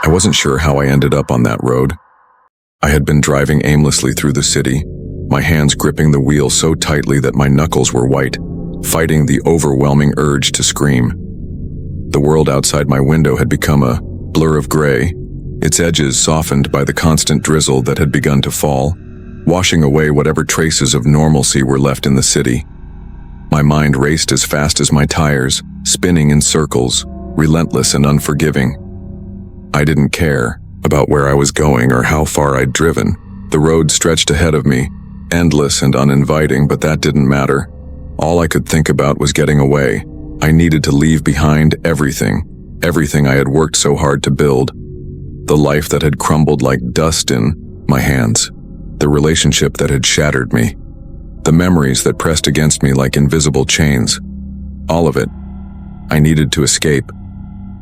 I wasn't sure how I ended up on that road. I had been driving aimlessly through the city, my hands gripping the wheel so tightly that my knuckles were white, fighting the overwhelming urge to scream. The world outside my window had become a blur of gray, its edges softened by the constant drizzle that had begun to fall, washing away whatever traces of normalcy were left in the city. My mind raced as fast as my tires, spinning in circles, relentless and unforgiving. I didn't care about where I was going or how far I'd driven. The road stretched ahead of me, endless and uninviting, but that didn't matter. All I could think about was getting away. I needed to leave behind everything I had worked so hard to build. The life that had crumbled like dust in my hands. The relationship that had shattered me. The memories that pressed against me like invisible chains. All of it. I needed to escape.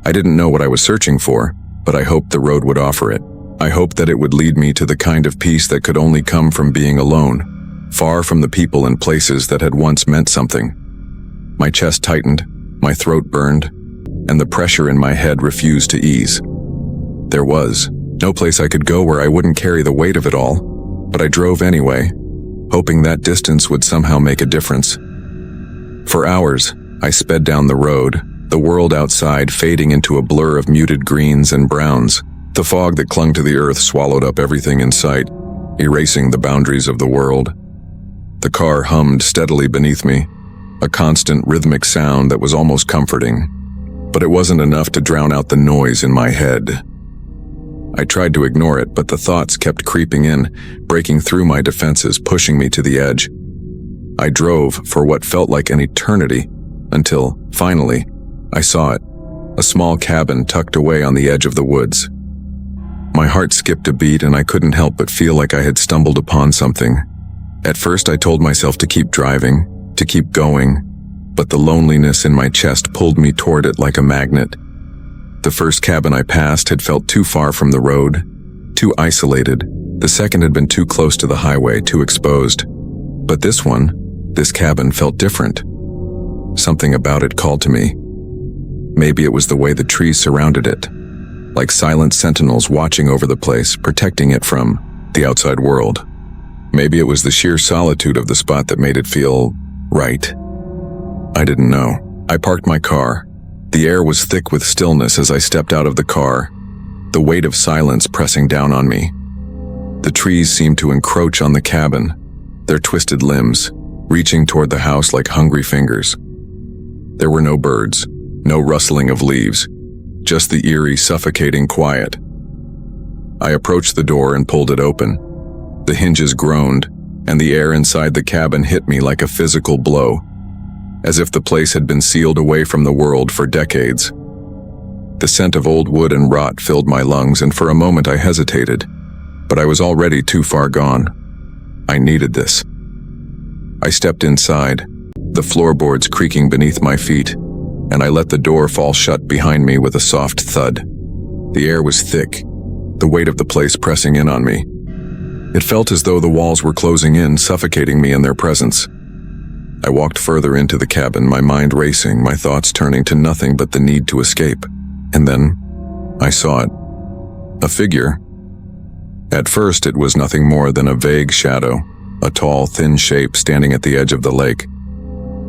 I didn't know what I was searching for, but I hoped the road would offer it. I hoped that it would lead me to the kind of peace that could only come from being alone, far from the people and places that had once meant something. My chest tightened, my throat burned, and the pressure in my head refused to ease. There was no place I could go where I wouldn't carry the weight of it all, but I drove anyway, hoping that distance would somehow make a difference. For hours, I sped down the road, the world outside fading into a blur of muted greens and browns. The fog that clung to the earth swallowed up everything in sight, erasing the boundaries of the world. The car hummed steadily beneath me, a constant rhythmic sound that was almost comforting, but it wasn't enough to drown out the noise in my head. I tried to ignore it, but the thoughts kept creeping in, breaking through my defenses, pushing me to the edge. I drove for what felt like an eternity, until, finally, I saw it, a small cabin tucked away on the edge of the woods. My heart skipped a beat and I couldn't help but feel like I had stumbled upon something. At first I told myself to keep driving, to keep going, but the loneliness in my chest pulled me toward it like a magnet. The first cabin I passed had felt too far from the road, too isolated. The second had been too close to the highway, too exposed. But this cabin felt different. Something about it called to me. Maybe it was the way the trees surrounded it, like silent sentinels watching over the place, protecting it from the outside world. Maybe it was the sheer solitude of the spot that made it feel right. I didn't know. I parked my car. The air was thick with stillness as I stepped out of the car, the weight of silence pressing down on me. The trees seemed to encroach on the cabin, their twisted limbs reaching toward the house like hungry fingers. There were no birds, no rustling of leaves, just the eerie, suffocating quiet. I approached the door and pulled it open. The hinges groaned, and the air inside the cabin hit me like a physical blow, as if the place had been sealed away from the world for decades. The scent of old wood and rot filled my lungs, and for a moment I hesitated, but I was already too far gone. I needed this. I stepped inside, the floorboards creaking beneath my feet, and I let the door fall shut behind me with a soft thud. The air was thick, the weight of the place pressing in on me. It felt as though the walls were closing in, suffocating me in their presence. I walked further into the cabin, my mind racing, my thoughts turning to nothing but the need to escape. And then, I saw it. A figure. At first, it was nothing more than a vague shadow, a tall, thin shape standing at the edge of the lake.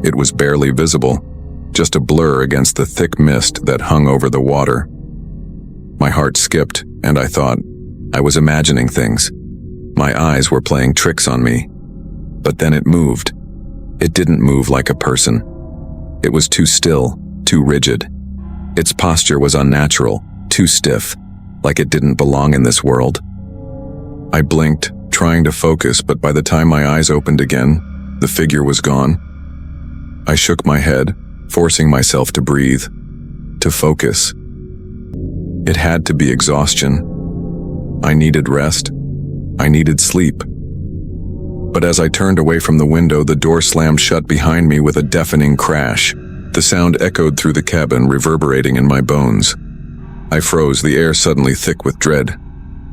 It was barely visible, just a blur against the thick mist that hung over the water. My heart skipped, and I thought, I was imagining things. My eyes were playing tricks on me. But then it moved. It didn't move like a person. It was too still, too rigid. Its posture was unnatural, too stiff, like it didn't belong in this world. I blinked, trying to focus, but by the time my eyes opened again, the figure was gone. I shook my head, forcing myself to breathe, to focus. It had to be exhaustion. I needed rest. I needed sleep. But as I turned away from the window, the door slammed shut behind me with a deafening crash. The sound echoed through the cabin, reverberating in my bones. I froze, the air suddenly thick with dread.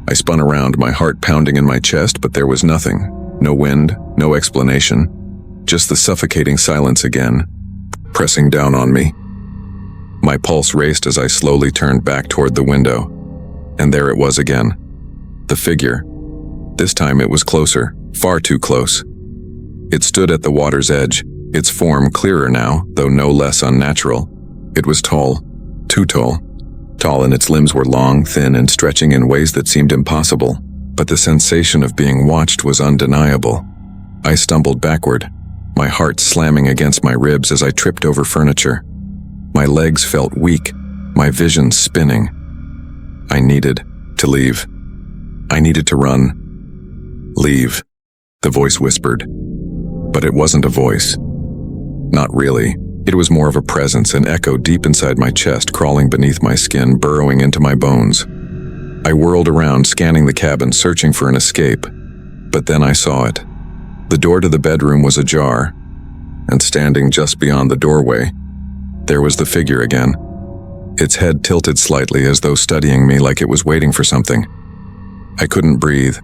I spun around, my heart pounding in my chest, but there was nothing. No wind, no explanation. Just the suffocating silence again, pressing down on me. My pulse raced as I slowly turned back toward the window. And there it was again. The figure. This time it was closer, far too close. It stood at the water's edge, its form clearer now, though no less unnatural. It was tall, too tall. Tall, and its limbs were long, thin, and stretching in ways that seemed impossible. But the sensation of being watched was undeniable. I stumbled backward, my heart slamming against my ribs as I tripped over furniture. My legs felt weak, my vision spinning. I needed to leave. I needed to run. Leave, the voice whispered. But it wasn't a voice. Not really. It was more of a presence, an echo deep inside my chest, crawling beneath my skin, burrowing into my bones. I whirled around, scanning the cabin, searching for an escape. But then I saw it. The door to the bedroom was ajar, and standing just beyond the doorway, there was the figure again. Its head tilted slightly as though studying me, like it was waiting for something. I couldn't breathe,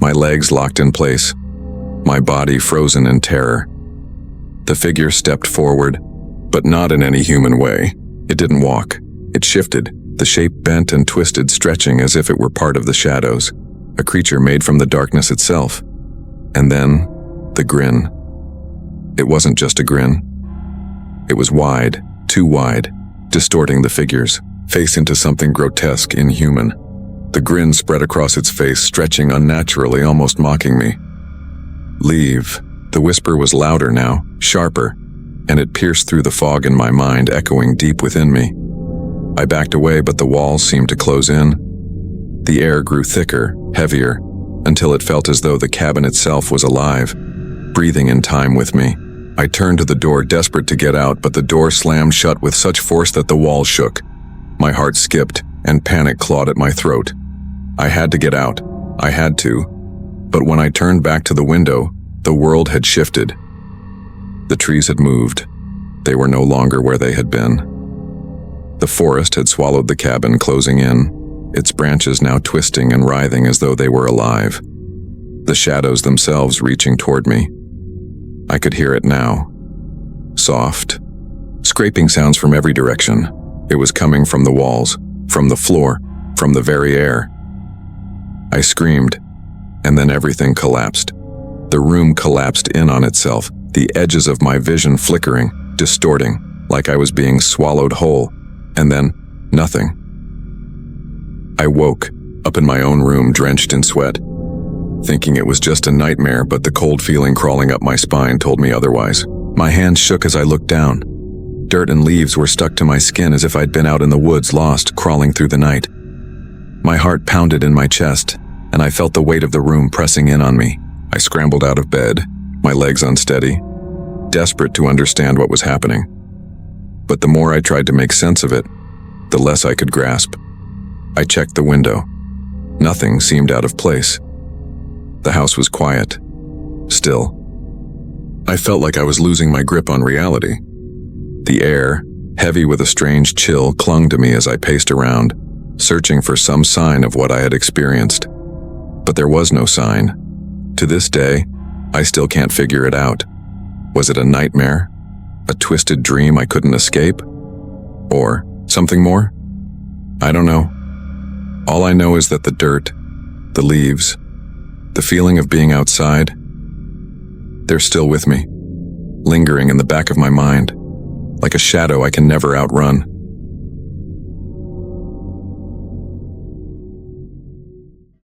my legs locked in place, my body frozen in terror. The figure stepped forward, but not in any human way. It didn't walk. It shifted, the shape bent and twisted, stretching as if it were part of the shadows, a creature made from the darkness itself. And then, the grin. It wasn't just a grin. It was wide, too wide, distorting the figure's face into something grotesque, inhuman. The grin spread across its face, stretching unnaturally, almost mocking me. Leave. The whisper was louder now, sharper, and it pierced through the fog in my mind, echoing deep within me. I backed away, but the walls seemed to close in. The air grew thicker, heavier, until it felt as though the cabin itself was alive, breathing in time with me. I turned to the door, desperate to get out, but the door slammed shut with such force that the walls shook. My heart skipped, and panic clawed at my throat. I had to get out. I had to. But when I turned back to the window, the world had shifted. The trees had moved. They were no longer where they had been. The forest had swallowed the cabin, closing in, its branches now twisting and writhing as though they were alive. The shadows themselves reaching toward me. I could hear it now. Soft, scraping sounds from every direction. It was coming from the walls, from the floor, from the very air. I screamed, and then everything collapsed. The room collapsed in on itself, the edges of my vision flickering, distorting, like I was being swallowed whole, and then nothing. I woke, up in my own room, drenched in sweat, thinking it was just a nightmare, but the cold feeling crawling up my spine told me otherwise. My hands shook as I looked down. Dirt and leaves were stuck to my skin as if I'd been out in the woods, lost, crawling through the night. My heart pounded in my chest, and I felt the weight of the room pressing in on me. I scrambled out of bed, my legs unsteady, desperate to understand what was happening. But the more I tried to make sense of it, the less I could grasp. I checked the window. Nothing seemed out of place. The house was quiet, still. I felt like I was losing my grip on reality. The air, heavy with a strange chill, clung to me as I paced around, searching for some sign of what I had experienced. But there was no sign. To this day, I still can't figure it out. Was it a nightmare? A twisted dream I couldn't escape? Or something more? I don't know. All I know is that the dirt, the leaves, the feeling of being outside, they're still with me, lingering in the back of my mind, like a shadow I can never outrun.